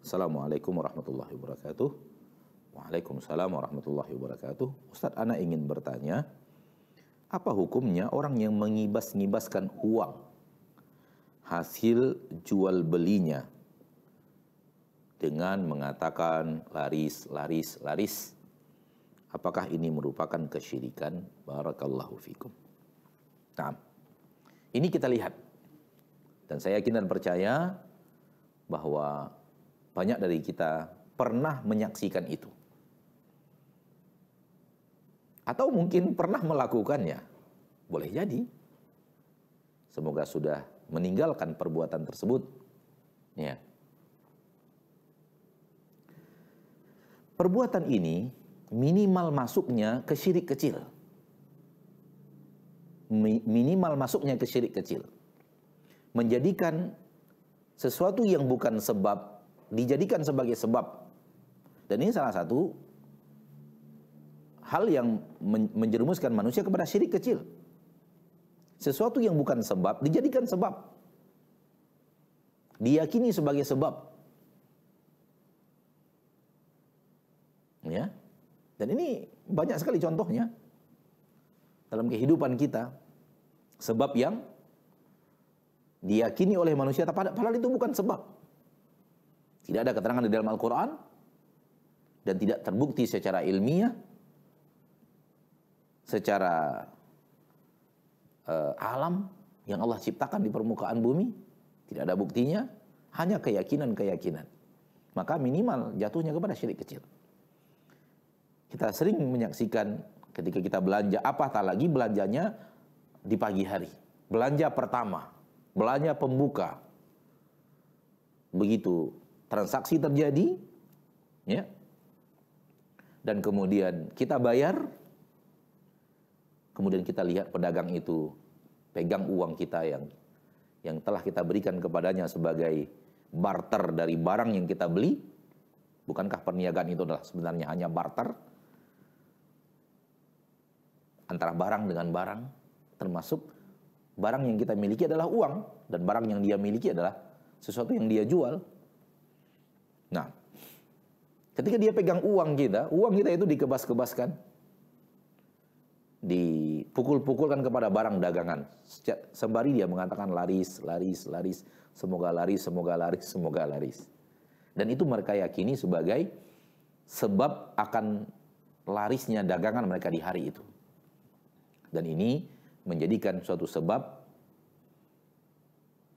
Assalamualaikum warahmatullahi wabarakatuh. Waalaikumsalam warahmatullahi wabarakatuh. Ustadz, ana ingin bertanya, apa hukumnya orang yang mengibas-ngibaskan uang hasil jual belinya dengan mengatakan laris, laris, laris? Apakah ini merupakan kesyirikan? Barakallahu fikum. Nah, ini kita lihat. Dan saya yakin dan percaya bahwa banyak dari kita pernah menyaksikan itu. Atau mungkin pernah melakukannya. Boleh jadi. Semoga sudah meninggalkan perbuatan tersebut. Ya. Perbuatan ini minimal masuknya ke syirik kecil. Minimal masuknya ke syirik kecil. Menjadikan sesuatu yang bukan sebab dijadikan sebagai sebab. Dan ini salah satu hal yang menjerumuskan manusia kepada syirik kecil. Sesuatu yang bukan sebab dijadikan sebab. Diyakini sebagai sebab. Ya. Dan ini banyak sekali contohnya dalam kehidupan kita. Sebab yang diyakini oleh manusia, padahal itu bukan sebab. Tidak ada keterangan di dalam Al-Quran dan tidak terbukti secara ilmiah, secara alam yang Allah ciptakan di permukaan bumi. Tidak ada buktinya, hanya keyakinan-keyakinan. Maka minimal jatuhnya kepada syirik kecil. Kita sering menyaksikan ketika kita belanja, apatah lagi belanjanya di pagi hari. Belanja pertama, belanja pembuka. Begitu transaksi terjadi, ya, dan kemudian kita bayar, kemudian kita lihat pedagang itu pegang uang kita yang telah kita berikan kepadanya sebagai barter dari barang yang kita beli. Bukankah perniagaan itu adalah sebenarnya hanya barter antara barang dengan barang, termasuk barang yang kita miliki adalah uang dan barang yang dia miliki adalah sesuatu yang dia jual. Nah, ketika dia pegang uang kita itu dikebas-kebaskan, dipukul-pukulkan kepada barang dagangan. Sembari dia mengatakan laris, laris, laris, semoga laris, semoga laris, semoga laris. Dan itu mereka yakini sebagai sebab akan larisnya dagangan mereka di hari itu. Dan ini menjadikan suatu sebab,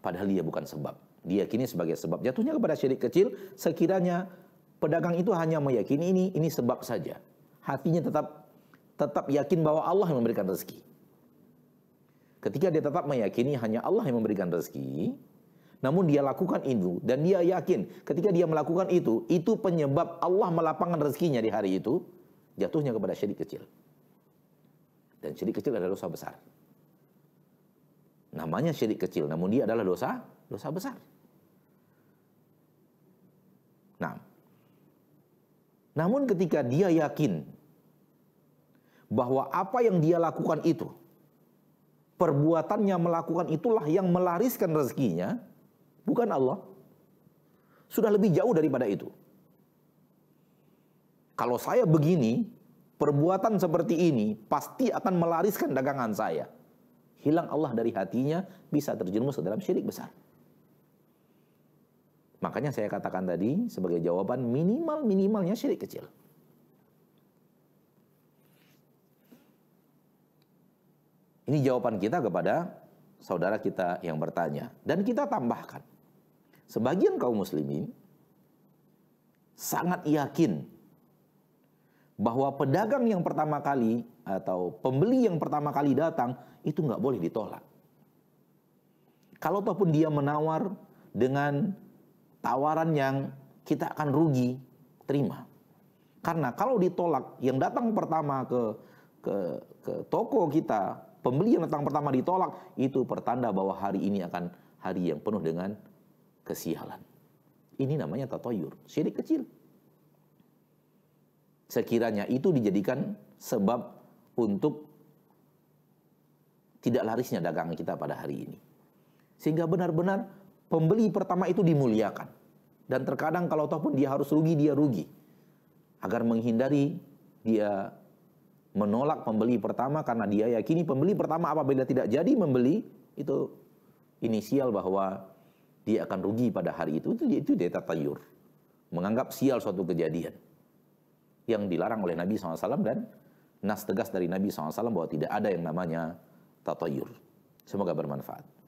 padahal dia bukan sebab. Diyakini sebagai sebab. Jatuhnya kepada syirik kecil, sekiranya pedagang itu hanya meyakini ini sebab saja. Hatinya tetap yakin bahwa Allah yang memberikan rezeki. Ketika dia tetap meyakini hanya Allah yang memberikan rezeki, namun dia lakukan itu, dan dia yakin ketika dia melakukan itu penyebab Allah melapangkan rezekinya di hari itu, jatuhnya kepada syirik kecil. Dan syirik kecil adalah dosa besar. Namanya syirik kecil, namun dia adalah dosa besar. Nah, namun ketika dia yakin bahwa apa yang dia lakukan itu, perbuatannya melakukan itulah yang melariskan rezekinya, bukan Allah, sudah lebih jauh daripada itu. Kalau saya begini, perbuatan seperti ini pasti akan melariskan dagangan saya. Hilang Allah dari hatinya, bisa terjerumus ke dalam syirik besar. Makanya saya katakan tadi sebagai jawaban, minimalnya syirik kecil. Ini jawaban kita kepada saudara kita yang bertanya. Dan kita tambahkan, sebagian kaum muslimin sangat yakin bahwa pedagang yang pertama kali atau pembeli yang pertama kali datang itu nggak boleh ditolak. Kalau ataupun dia menawar dengan tawaran yang kita akan rugi, terima. Karena kalau ditolak, yang datang pertama ke toko kita, pembeli yang datang pertama ditolak, itu pertanda bahwa hari ini akan hari yang penuh dengan kesialan. Ini namanya tatoyur, syirik kecil. Sekiranya itu dijadikan sebab untuk tidak larisnya dagangan kita pada hari ini. Sehingga benar-benar pembeli pertama itu dimuliakan. Dan terkadang kalau ataupun dia harus rugi, dia rugi. Agar menghindari dia menolak pembeli pertama karena dia yakini pembeli pertama apabila tidak jadi membeli, itu inisial bahwa dia akan rugi pada hari itu dia tatayur. Menganggap sial suatu kejadian yang dilarang oleh Nabi SAW dan nas tegas dari Nabi SAW bahwa tidak ada yang namanya tatayur. Semoga bermanfaat.